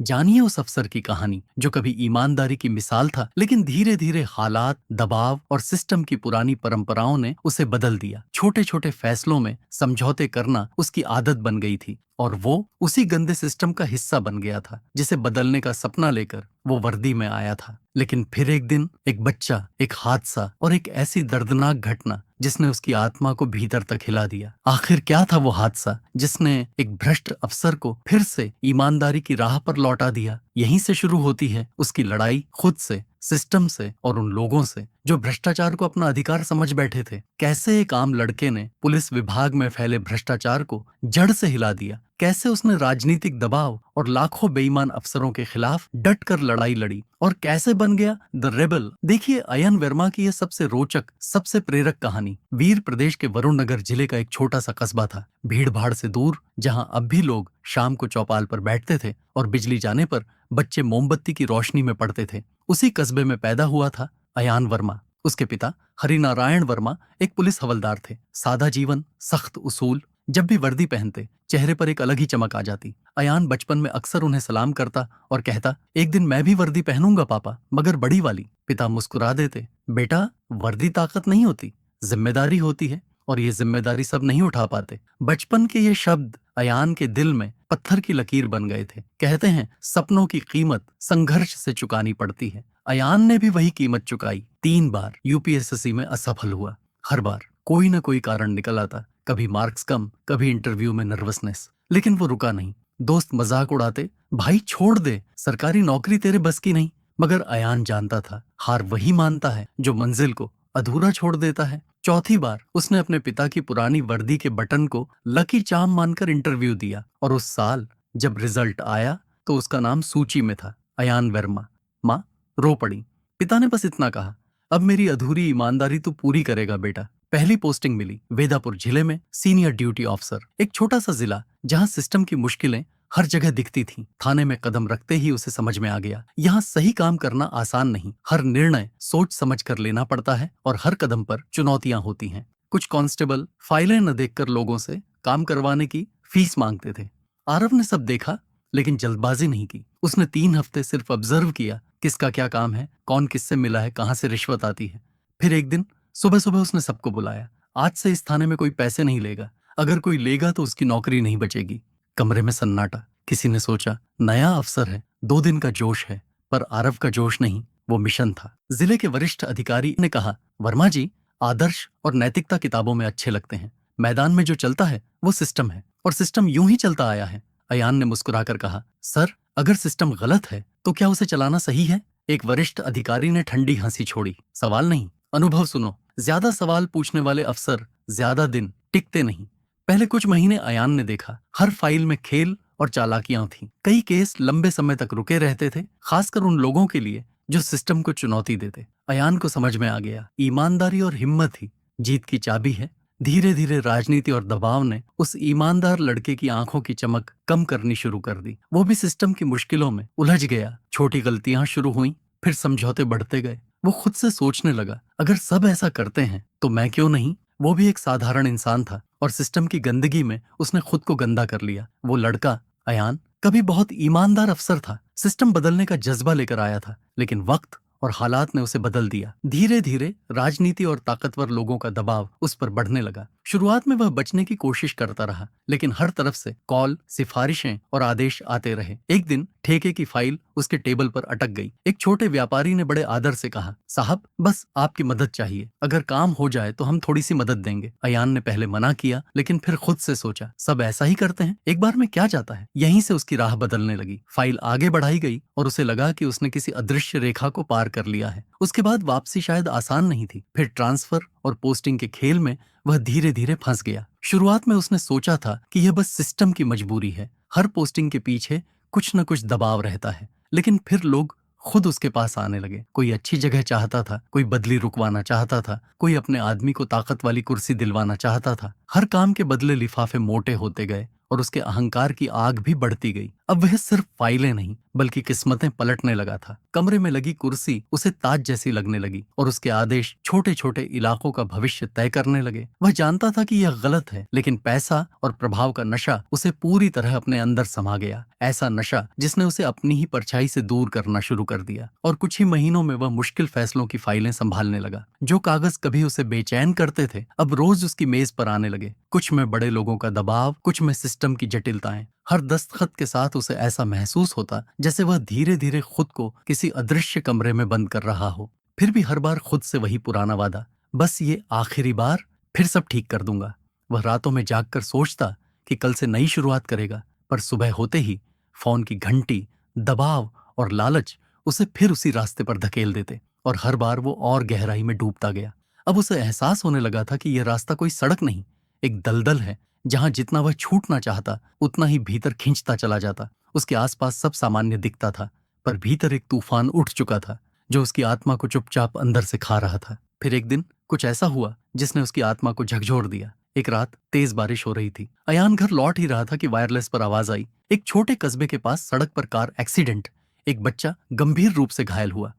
जानिए उस अफसर की कहानी जो कभी ईमानदारी की मिसाल था, लेकिन धीरे धीरे हालात, दबाव और सिस्टम की पुरानी परंपराओं ने उसे बदल दिया। छोटे छोटे फैसलों में समझौते करना उसकी आदत बन गई थी और वो उसी गंदे सिस्टम का हिस्सा बन गया था जिसे बदलने का सपना लेकर वो वर्दी में आया था। लेकिन फिर एक दिन एक बच्चा, एक हादसा और एक ऐसी दर्दनाक घटना जिसने उसकी आत्मा को भीतर तक हिला दिया। आखिर क्या था वो हादसा जिसने एक भ्रष्ट अफसर को फिर से ईमानदारी की राह पर लौटा दिया? यहीं से शुरू होती है उसकी लड़ाई खुद से, सिस्टम से और उन लोगों से जो भ्रष्टाचार को अपना अधिकार समझ बैठे थे। कैसे एक आम लड़के ने पुलिस विभाग में फैले भ्रष्टाचार को जड़ से हिला दिया, कैसे उसने राजनीतिक दबाव और लाखों बेईमान अफसरों के खिलाफ डट कर लड़ाई लड़ी और कैसे बन गया द रेबल। देखिए अयन वर्मा की यह सबसे रोचक, सबसे प्रेरक कहानी। वीर प्रदेश के वरुण नगर जिले का एक छोटा सा कस्बा था, भीड़ भाड़ से दूर, जहां अब भी लोग शाम को चौपाल पर बैठते थे और बिजली जाने पर बच्चे मोमबत्ती की रोशनी में पड़ते थे। उसी कस्बे में पैदा हुआ था अयान वर्मा। उसके पिता हरिनारायण वर्मा एक पुलिस हवलदार थे। सादा जीवन, सख्त उसूल। जब भी वर्दी पहनते चेहरे पर एक अलग ही चमक आ जाती। अयान बचपन में अक्सर उन्हें सलाम करता और कहता, एक दिन मैं भी वर्दी पहनूंगा पापा, मगर बड़ी वाली। पिता मुस्कुरा देते, बेटा वर्दी ताकत नहीं होती, जिम्मेदारी होती है और ये जिम्मेदारी सब नहीं उठा पाते। बचपन के ये शब्द अयान के दिल में पत्थर की लकीर बन गए थे। कहते हैं सपनों की कीमत संघर्ष से चुकानी पड़ती है। अयान ने भी वही कीमत चुकाई। 3 बार यूपीएससी में असफल हुआ। हर बार कोई न कोई कारण निकल आता, कभी मार्क्स कम, कभी इंटरव्यू में नर्वसनेस। लेकिन वो रुका नहीं। दोस्त मजाक उड़ाते, भाई छोड़ दे, सरकारी नौकरी तेरे बस की नहीं। मगर अयान जानता था हार वही मानता है जो मंजिल को अधूरा छोड़ देता है। चौथी बार उसने अपने पिता की पुरानी वर्दी के बटन को लकी चार्म मानकर इंटरव्यू दिया और उस साल जब रिजल्ट आया तो उसका नाम सूची में था, अयान वर्मा। माँ रो पड़ी। पिता ने बस इतना कहा, अब मेरी अधूरी ईमानदारी तू पूरी करेगा बेटा। पहली पोस्टिंग मिली वेदापुर जिले में, सीनियर ड्यूटी ऑफिसर। एक छोटा सा जिला जहां सिस्टम की मुश्किलें हर जगह दिखती थीं। थाने में कदम रखते ही उसे समझ में आ गया, यहाँ सही काम करना आसान नहीं। हर निर्णय सोच समझ कर लेना पड़ता है और हर कदम पर चुनौतियां होती हैं। कुछ कांस्टेबल फाइलें न देखकर लोगों से काम करवाने की फीस मांगते थे। आरव ने सब देखा लेकिन जल्दबाजी नहीं की। उसने 3 हफ्ते सिर्फ ऑब्जर्व किया, किसका क्या काम है, कौन किससे मिला है, कहाँ से रिश्वत आती है। फिर एक दिन सुबह सुबह उसने सबको बुलाया। आज से इस थाने में कोई पैसे नहीं लेगा, अगर कोई लेगा तो उसकी नौकरी नहीं बचेगी। कमरे में सन्नाटा। किसी ने सोचा नया अफसर है, 2 दिन का जोश है, पर आरव का जोश नहीं, वो मिशन था। जिले के वरिष्ठ अधिकारी ने कहा, वर्मा जी आदर्श और नैतिकता किताबों में अच्छे लगते हैं, मैदान में जो चलता है वो सिस्टम है और सिस्टम यूं ही चलता आया है। अयान ने मुस्कुराकर कहा, सर अगर सिस्टम गलत है तो क्या उसे चलाना सही है? एक वरिष्ठ अधिकारी ने ठंडी हंसी छोड़ी। सवाल नहीं, अनुभव सुनो। ज्यादा सवाल पूछने वाले अफसर ज्यादा दिन टिकते नहीं। पहले कुछ महीने अयान ने देखा, हर फाइल में खेल और चालाकियां थीं। कई केस लंबे समय तक रुके रहते थे, खासकर उन लोगों के लिए जो सिस्टम को चुनौती देते। अयान को समझ में आ गया, ईमानदारी और हिम्मत ही जीत की चाबी है। धीरे धीरे राजनीति और दबाव ने उस ईमानदार लड़के की आंखों की चमक कम करनी शुरू कर दी। वो भी सिस्टम की मुश्किलों में उलझ गया। छोटी गलतियां शुरू हुई, फिर समझौते बढ़ते गए। वो खुद से सोचने लगा, अगर सब ऐसा करते हैं तो मैं क्यों नहीं? वो भी एक साधारण इंसान था और सिस्टम की गंदगी में उसने खुद को गंदा कर लिया। वो लड़का अयान कभी बहुत ईमानदार अफसर था, सिस्टम बदलने का जज्बा लेकर आया था, लेकिन वक्त और हालात ने उसे बदल दिया। धीरे धीरे राजनीति और ताकतवर लोगों का दबाव उस पर बढ़ने लगा। शुरुआत में वह बचने की कोशिश करता रहा, लेकिन हर तरफ से कॉल, सिफारिशें और आदेश आते रहे। एक दिन ठेके की फाइल उसके टेबल पर अटक गई। एक छोटे व्यापारी ने बड़े आदर से कहा, साहब बस आपकी मदद चाहिए, अगर काम हो जाए तो हम थोड़ी सी मदद देंगे। अयान ने पहले मना किया, लेकिन फिर खुद से सोचा, सब ऐसा ही करते हैं, एक बार में क्या जाता है। यहीं से उसकी राह बदलने लगी। फाइल आगे बढ़ाई गई और उसे लगा कि उसने किसी अदृश्य रेखा को पार कर लिया है। उसके बाद वापसी शायद आसान नहीं थी। फिर ट्रांसफर और पोस्टिंग के खेल में वह धीरे धीरे फंस गया। शुरुआत में उसने सोचा था कि यह बस सिस्टम की मजबूरी है, हर पोस्टिंग के पीछे कुछ न कुछ दबाव रहता है। लेकिन फिर लोग खुद उसके पास आने लगे। कोई अच्छी जगह चाहता था, कोई बदली रुकवाना चाहता था, कोई अपने आदमी को ताकत वाली कुर्सी दिलवाना चाहता था। हर काम के बदले लिफाफे मोटे होते गए और उसके अहंकार की आग भी बढ़ती गई। अब वह सिर्फ फाइलें नहीं बल्कि किस्मतें पलटने लगा था। कमरे में लगी कुर्सी उसे ताज जैसी लगने लगी और उसके आदेश छोटे छोटे इलाकों का भविष्य तय करने लगे। वह जानता था कि यह गलत है, लेकिन पैसा और प्रभाव का नशा उसे पूरी तरह अपने अंदर समा गया। ऐसा नशा जिसने उसे अपनी ही परछाई से दूर करना शुरू कर दिया। और कुछ ही महीनों में वह मुश्किल फैसलों की फाइलें संभालने लगा। जो कागज कभी उसे बेचैन करते थे अब रोज उसकी मेज पर आने लगे। कुछ में बड़े लोगों का दबाव, कुछ में सिस्टम की जटिलताएं। हर दस्तखत के साथ उसे ऐसा महसूस होता जैसे वह धीरे धीरे खुद को किसी अदृश्य कमरे में बंद कर रहा हो। फिर भी हर बार खुद से वही पुराना वादा, बस ये आखिरी बार, फिर सब ठीक कर दूंगा। वह रातों में जागकर सोचता कि कल से नई शुरुआत करेगा, पर सुबह होते ही फोन की घंटी, दबाव और लालच उसे फिर उसी रास्ते पर धकेल देते और हर बार वो और गहराई में डूबता गया। अब उसे एहसास होने लगा था कि यह रास्ता कोई सड़क नहीं, एक दलदल है जहां जितना वह छूटना चाहता उतना ही भीतर खींचता चला जाता। उसके आसपास सब सामान्य दिखता था, पर भीतर एक तूफान उठ चुका था जो उसकी आत्मा को चुपचाप अंदर से खा रहा था। फिर एक दिन कुछ ऐसा हुआ जिसने उसकी आत्मा को झकझोर दिया। एक रात तेज बारिश हो रही थी। अयान घर लौट ही रहा था कि वायरलेस पर आवाज आई, एक छोटे कस्बे के पास सड़क पर कार एक्सीडेंट, एक बच्चा गंभीर रूप से घायल हुआ।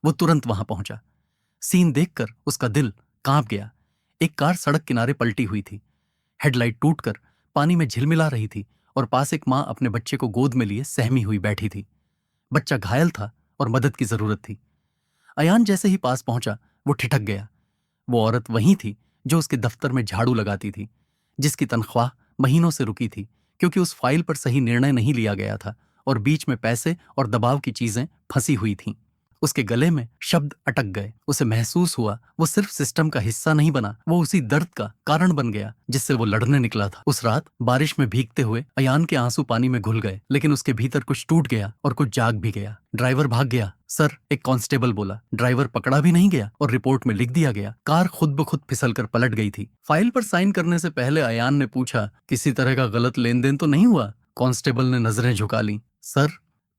वो तुरंत वहां पहुंचा। सीन देखकर उसका दिल कांप गया। एक कार सड़क किनारे पलटी हुई थी, हेडलाइट टूटकर पानी में झिलमिला रही थी और पास एक मां अपने बच्चे को गोद में लिए सहमी हुई बैठी थी। बच्चा घायल था और मदद की जरूरत थी। अयान जैसे ही पास पहुंचा वो ठिठक गया। वो औरत वही थी जो उसके दफ्तर में झाड़ू लगाती थी, जिसकी तनख्वाह महीनों से रुकी थी क्योंकि उस फाइल पर सही निर्णय नहीं लिया गया था और बीच में पैसे और दबाव की चीजें फंसी हुई थीं। उसके गले में शब्द अटक गए। उसे महसूस हुआ वो सिर्फ सिस्टम का हिस्सा नहीं बना, वो उसी दर्द का कारण बन गया जिससे वो लड़ने निकला था। उस रात बारिश में भीगते हुए अयान के आंसू पानी में घुल गए, लेकिन उसके भीतर कुछ टूट गया और कुछ जाग भी गया। ड्राइवर भाग गया सर, एक कांस्टेबल बोला। ड्राइवर पकड़ा भी नहीं गया और रिपोर्ट में लिख दिया गया। कार खुद ब खुद फिसलकर पलट गई थी। फाइल पर साइन करने से पहले अयान ने पूछा, किसी तरह का गलत लेन देन तो नहीं हुआ? कांस्टेबल ने नजरें झुका ली। सर,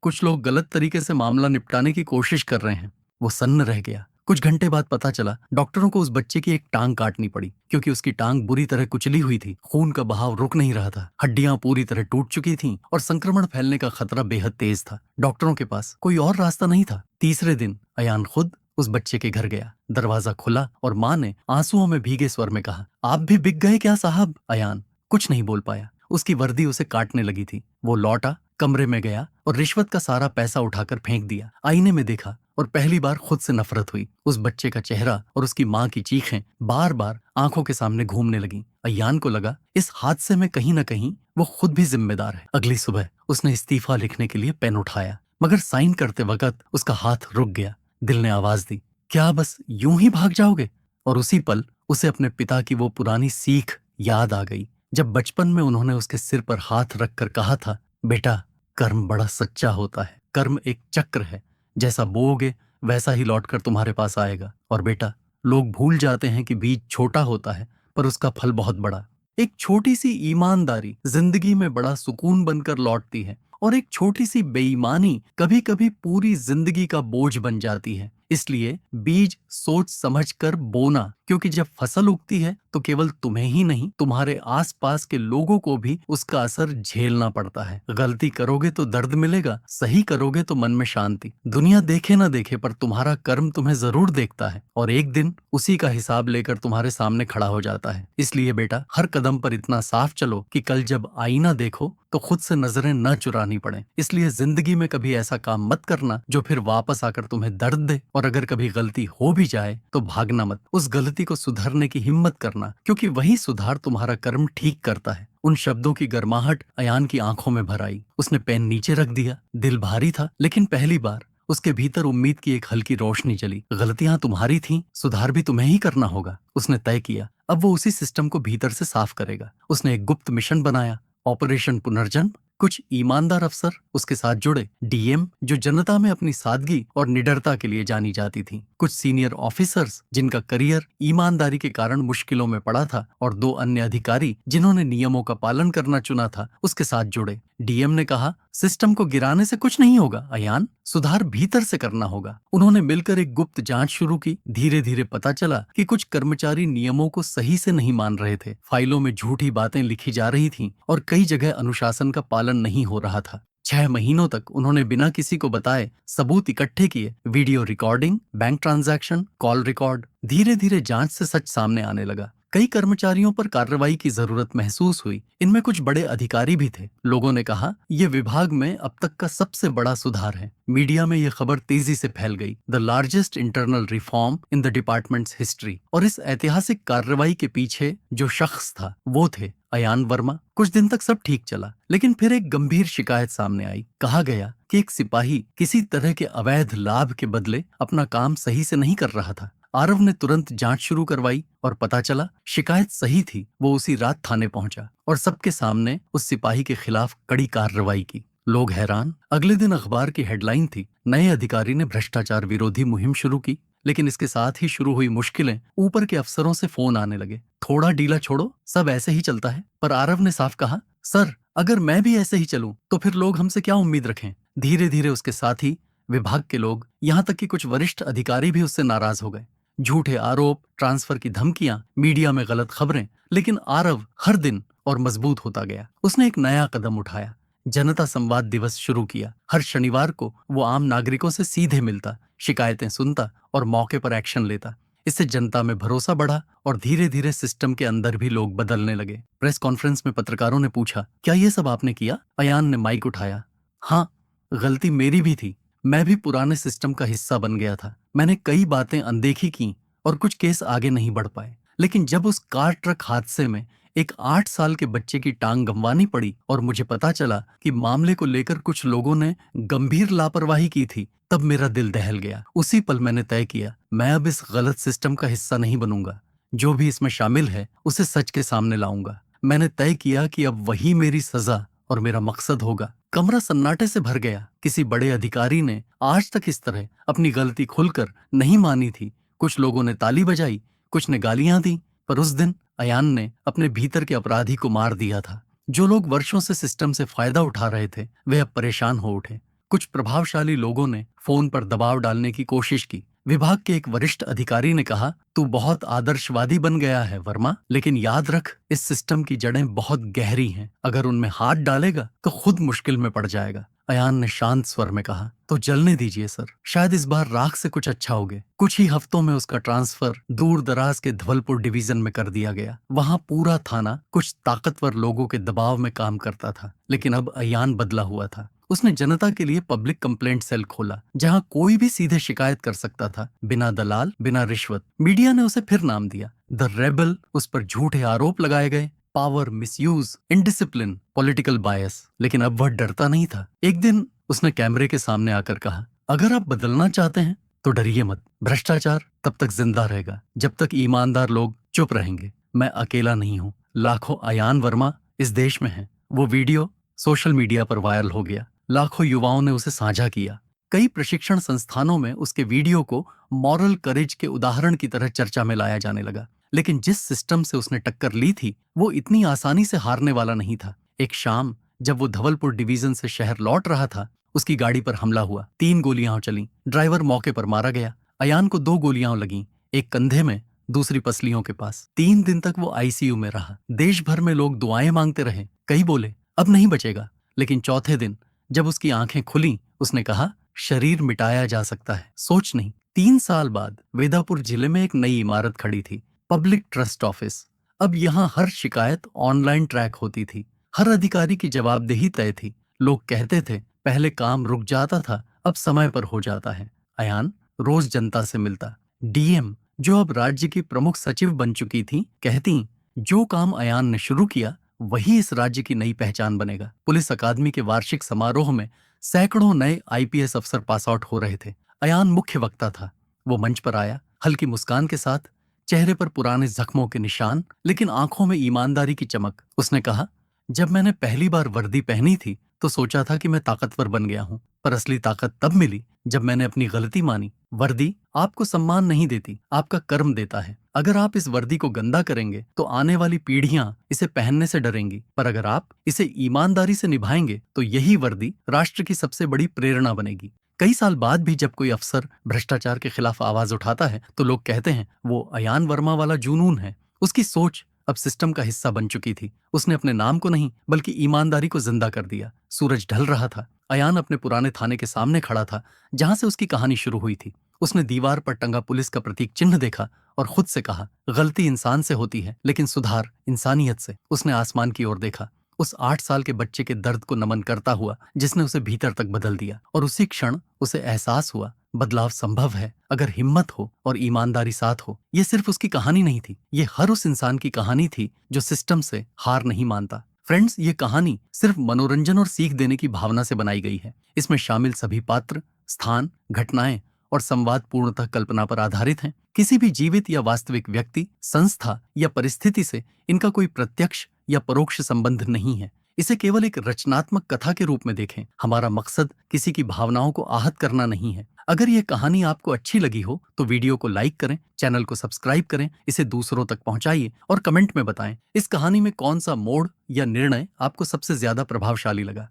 कुछ लोग गलत तरीके से मामला निपटाने की कोशिश कर रहे हैं। वो सन्न रह गया। कुछ घंटे बाद पता चला डॉक्टरों को उस बच्चे की एक टांग काटनी पड़ी क्योंकि उसकी टांग बुरी तरह कुचली हुई थी। खून का बहाव रुक नहीं रहा था, हड्डियां पूरी तरह टूट चुकी थीं और संक्रमण फैलने का खतरा बेहद तेज था। डॉक्टरों के पास कोई और रास्ता नहीं था। तीसरे दिन अयान खुद उस बच्चे के घर गया। दरवाजा खुला और माँ ने आंसुओं में भीगे स्वर में कहा, आप भी बिक गए क्या साहब? अयान कुछ नहीं बोल पाया। उसकी वर्दी उसे काटने लगी थी। वो लौटा, कमरे में गया और रिश्वत का सारा पैसा उठाकर फेंक दिया। आईने में देखा और पहली बार खुद से नफरत हुई। उस बच्चे का चेहरा और उसकी माँ की चीखें बार बार आंखों के सामने घूमने लगी। अयान को लगा इस हादसे में कहीं न कहीं वो खुद भी जिम्मेदार है। अगली सुबह उसने इस्तीफा लिखने के लिए पेन उठाया, मगर साइन करते वक्त उसका हाथ रुक गया। दिल ने आवाज दी, क्या बस यूं ही भाग जाओगे? और उसी पल उसे अपने पिता की वो पुरानी सीख याद आ गई, जब बचपन में उन्होंने उसके सिर पर हाथ रखकर कहा था, बेटा कर्म बड़ा सच्चा होता है। कर्म एक चक्र है, जैसा बोओगे वैसा ही लौटकर तुम्हारे पास आएगा। और बेटा, लोग भूल जाते हैं कि बीज छोटा होता है पर उसका फल बहुत बड़ा। एक छोटी सी ईमानदारी जिंदगी में बड़ा सुकून बनकर लौटती है और एक छोटी सी बेईमानी कभी कभी पूरी जिंदगी का बोझ बन जाती है। इसलिए बीज सोच समझ कर बोना, क्योंकि जब फसल उगती है तो केवल तुम्हें ही नहीं तुम्हारे आसपास के लोगों को भी उसका असर झेलना पड़ता है। गलती करोगे तो दर्द मिलेगा, सही करोगे तो मन में शांति। दुनिया देखे ना देखे पर तुम्हारा कर्म तुम्हें जरूर देखता है और एक दिन उसी का हिसाब लेकर तुम्हारे सामने खड़ा हो जाता है। इसलिए बेटा, हर कदम पर इतना साफ चलो कि कल जब आईना देखो तो खुद से नजरें न चुरानी पड़े। इसलिए जिंदगी में कभी ऐसा काम मत करना जो फिर वापस आकर तुम्हें दर्द दे। और अगर कभी गलती हो भी जाए तो भागना मत, उस गलती को सुधारने की हिम्मत करना, क्योंकि वही सुधार तुम्हारा कर्म ठीक करता है। उन शब्दों की गर्माहट अयान की आंखों में भर आई। उसने पेन नीचे रख दिया। दिल भारी था, लेकिन पहली बार उसके भीतर उम्मीद की एक हल्की रोशनी जली। गलतियां तुम्हारी थीं, सुधार भी तुम्हें ही करना होगा, उसने तय किया। अब वो उसी सिस्टम को भीतर से साफ करेगा। उसने एक गुप्त मिशन बनाया, ऑपरेशन पुनर्जन्म। कुछ ईमानदार अफसर उसके साथ जुड़े, डीएम जो जनता में अपनी सादगी और निडरता के लिए जानी जाती थी, कुछ सीनियर ऑफिसर्स जिनका करियर ईमानदारी के कारण मुश्किलों में पड़ा था, और 2 अन्य अधिकारी जिन्होंने नियमों का पालन करना चुना था उसके साथ जुड़े। डीएम ने कहा, सिस्टम को गिराने से कुछ नहीं होगा अयान, सुधार भीतर से करना होगा। उन्होंने मिलकर एक गुप्त जांच शुरू की। धीरे धीरे पता चला कि कुछ कर्मचारी नियमों को सही से नहीं मान रहे थे, फाइलों में झूठी बातें लिखी जा रही थीं और कई जगह अनुशासन का पालन नहीं हो रहा था। 6 महीनों तक उन्होंने बिना किसी को बताए सबूत इकट्ठे किए, video recording, bank transaction, call record. धीरे धीरे जांच से सच सामने आने लगा। कई कर्मचारियों पर कार्रवाई की जरूरत महसूस हुई। इनमें कुछ बड़े अधिकारी भी थे। लोगों ने कहा, यह विभाग में अब तक का सबसे बड़ा सुधार है। मीडिया में यह खबर तेजी से फैल गई, the largest internal reform in the departments history. और इस ऐतिहासिक कार्रवाई के पीछे जो शख्स था वो थे अयान वर्मा। कुछ दिन तक सब ठीक चला, लेकिन फिर एक गंभीर शिकायत सामने आई। कहा गया कि एक सिपाही किसी तरह के अवैध लाभ के बदले अपना काम सही से नहीं कर रहा था। आरव ने तुरंत जांच शुरू करवाई और पता चला शिकायत सही थी। वो उसी रात थाने पहुंचा और सबके सामने उस सिपाही के खिलाफ कड़ी कार्रवाई की। लोग हैरान। अगले दिन अखबार की हेडलाइन थी, नए अधिकारी ने भ्रष्टाचार विरोधी मुहिम शुरू की। लेकिन इसके साथ ही शुरू हुई मुश्किलें। ऊपर के अफसरों से फोन आने लगे, थोड़ा ढीला छोड़ो, सब ऐसे ही चलता है। पर आरव ने साफ कहा, सर अगर मैं भी ऐसे ही चलूं तो फिर लोग हमसे क्या उम्मीद रखें। धीरे धीरे उसके साथी, विभाग के लोग, यहाँ तक कि कुछ वरिष्ठ अधिकारी भी उससे नाराज हो गए। झूठे आरोप, ट्रांसफर की धमकियां, मीडिया में गलत खबरें। लेकिन आरव हर दिन और मजबूत होता गया। उसने एक नया कदम उठाया, जनता संवाद दिवस शुरू किया। हर शनिवार को वो आम नागरिकों से सीधे मिलता, शिकायतें सुनता और मौके पर एक्शन लेता। इससे जनता में भरोसा बढ़ा और धीरे धीरे सिस्टम के अंदर भी लोग बदलने लगे। प्रेस कॉन्फ्रेंस में पत्रकारों ने पूछा, क्या ये सब आपने किया? अयान ने माइक उठाया, हाँ, गलती मेरी भी थी। मैं भी पुराने सिस्टम का हिस्सा बन गया था। मैंने कई बातें अनदेखी की और कुछ केस आगे नहीं बढ़ पाए। लेकिन जब उस कार ट्रक हादसे में एक 8 साल के बच्चे की टांग गंवानी पड़ी और मुझे पता चला कि मामले को लेकर कुछ लोगों ने गंभीर लापरवाही की थी, तब मेरा दिल दहल गया। उसी पल मैंने तय किया, मैं अब इस गलत सिस्टम का हिस्सा नहीं बनूंगा। जो भी इसमें शामिल है उसे सच के सामने लाऊंगा। मैंने तय किया कि अब वही मेरी सजा और मेरा मकसद होगा। कमरा सन्नाटे से भर गया। किसी बड़े अधिकारी ने आज तक इस तरह अपनी गलती खुलकर नहीं मानी थी। कुछ लोगों ने ताली बजाई, कुछ ने गालियां दी। पर उस दिन अयान ने अपने भीतर के अपराधी को मार दिया था। जो लोग वर्षों से सिस्टम से फायदा उठा रहे थे वे अब परेशान हो उठे। कुछ प्रभावशाली लोगों ने फोन पर दबाव डालने की कोशिश की। विभाग के एक वरिष्ठ अधिकारी ने कहा, तू बहुत आदर्शवादी बन गया है वर्मा, लेकिन याद रख इस सिस्टम की जड़ें बहुत गहरी हैं। अगर उनमें हाथ डालेगा तो खुद मुश्किल में पड़ जाएगा। अयान ने शांत स्वर में कहा, तो जलने दीजिए सर, शायद इस बार राख से कुछ अच्छा होगे। कुछ ही हफ्तों में उसका ट्रांसफर दूर दराज के धवलपुर डिवीजन में कर दिया गया। वहां पूरा थाना कुछ ताकतवर लोगों के दबाव में काम करता था। लेकिन अब अयान बदला हुआ था। उसने जनता के लिए पब्लिक कंप्लेंट सेल खोला, जहां कोई भी सीधे शिकायत कर सकता था, बिना दलाल, बिना रिश्वत। मीडिया ने उसे फिर नाम दिया द रेबल। उस पर झूठे आरोप लगाए गए, पावर मिसयूज, इनडिसिप्लिन, पॉलिटिकल बायस। लेकिन अब वह डरता नहीं था। एक दिन उसने कैमरे के सामने आकर कहा, अगर आप बदलना चाहते हैं तो डरिए मत। भ्रष्टाचार तब तक जिंदा रहेगा जब तक ईमानदार लोग चुप रहेंगे। मैं अकेला नहीं हूं, लाखों अयान वर्मा इस देश में हैं। वो वीडियो सोशल मीडिया पर वायरल हो गया। लाखों युवाओं ने उसे साझा किया। कई प्रशिक्षण संस्थानों में उसके वीडियो को मॉरल करेज के उदाहरण की तरह चर्चा में लाया जाने लगा। लेकिन जिस सिस्टम से उसने टक्कर ली थी वो इतनी आसानी से हारने वाला नहीं था। एक शाम जब वो धवलपुर डिवीजन से शहर लौट रहा था, उसकी गाड़ी पर हमला हुआ। 3 गोलियां चलीं। ड्राइवर मौके पर मारा गया। अयान को 2 गोलियां लगीं, एक कंधे में, दूसरी पसलियों के पास। 3 दिन तक वो आईसीयू में रहा। देश भर में लोग दुआएं मांगते रहे। कई बोले अब नहीं बचेगा। लेकिन चौथे दिन जब उसकी आंखें खुली, उसने कहा, शरीर मिटाया जा सकता है, सोच नहीं। 3 साल बाद वेदापुर जिले में एक नई इमारत खड़ी थी, पब्लिक ट्रस्ट ऑफिस। अब यहाँ हर शिकायत ऑनलाइन ट्रैक होती थी। हर अधिकारी की जवाबदेही तय थी। लोग कहते थे पहले काम रुक जाता था, अब समय पर हो जाता है। अयान रोज जनता से मिलता। डीएम, जो अब राज्य की प्रमुख सचिव बन चुकी थी, कहती, जो काम अयान ने शुरू किया वही इस राज्य की नई पहचान बनेगा। पुलिस अकादमी के वार्षिक समारोह में सैकड़ों नए आईपीएस अफसर पास आउट हो रहे थे। अयान मुख्य वक्ता था। वो मंच पर आया, हल्की मुस्कान के साथ, चेहरे पर पुराने जख्मों के निशान, लेकिन आंखों में ईमानदारी की चमक। उसने कहा, जब मैंने पहली बार वर्दी पहनी थी तो सोचा था कि मैं ताकतवर बन गया हूं, पर असली ताकत तब मिली जब मैंने अपनी गलती मानी। वर्दी आपको सम्मान नहीं देती, आपका कर्म देता है। अगर आप इस वर्दी को गंदा करेंगे तो आने वाली पीढ़ियां इसे पहनने से डरेंगी, पर अगर आप इसे ईमानदारी से निभाएंगे तो यही वर्दी राष्ट्र की सबसे बड़ी प्रेरणा बनेगी। कई साल बाद भी जब कोई अफसर भ्रष्टाचार के खिलाफ आवाज उठाता है तो लोग कहते हैं वो अयान वर्मा वाला जुनून है। उसकी सोच अब सिस्टम का हिस्सा बन चुकी थी। उसने अपने नाम को नहीं बल्कि ईमानदारी को जिंदा कर दिया। सूरज ढल रहा था। अयान अपने पुराने थाने के सामने खड़ा था जहां से उसकी कहानी शुरू हुई थी। उसने दीवार पर टंगा पुलिस का प्रतीक चिन्ह देखा और खुद से कहा, गलती इंसान से होती है लेकिन सुधार इंसानियत से। उसने आसमान की ओर देखा, उस 8 साल के बच्चे के दर्द को नमन करता हुआ जिसने उसे भीतर तक बदल दिया। और उसी क्षण उसे एहसास हुआ, बदलाव संभव है अगर हिम्मत हो और ईमानदारी साथ हो। ये सिर्फ उसकी कहानी नहीं थी, ये हर उस इंसान की कहानी थी जो सिस्टम से हार नहीं मानता। फ्रेंड्स, ये कहानी सिर्फ मनोरंजन और सीख देने की भावना से बनाई गई है। इसमें शामिल सभी पात्र, स्थान, घटनाएं और संवाद पूर्णतः कल्पना पर आधारित हैं। किसी भी जीवित या वास्तविक व्यक्ति, संस्था या परिस्थिति से इनका कोई प्रत्यक्ष या परोक्ष संबंध नहीं है। इसे केवल एक रचनात्मक कथा के रूप में देखें। हमारा मकसद किसी की भावनाओं को आहत करना नहीं है। अगर यह कहानी आपको अच्छी लगी हो तो वीडियो को लाइक करें, चैनल को सब्सक्राइब करें, इसे दूसरों तक पहुंचाइए और कमेंट में बताएं इस कहानी में कौन सा मोड़ या निर्णय आपको सबसे ज्यादा प्रभावशाली लगा।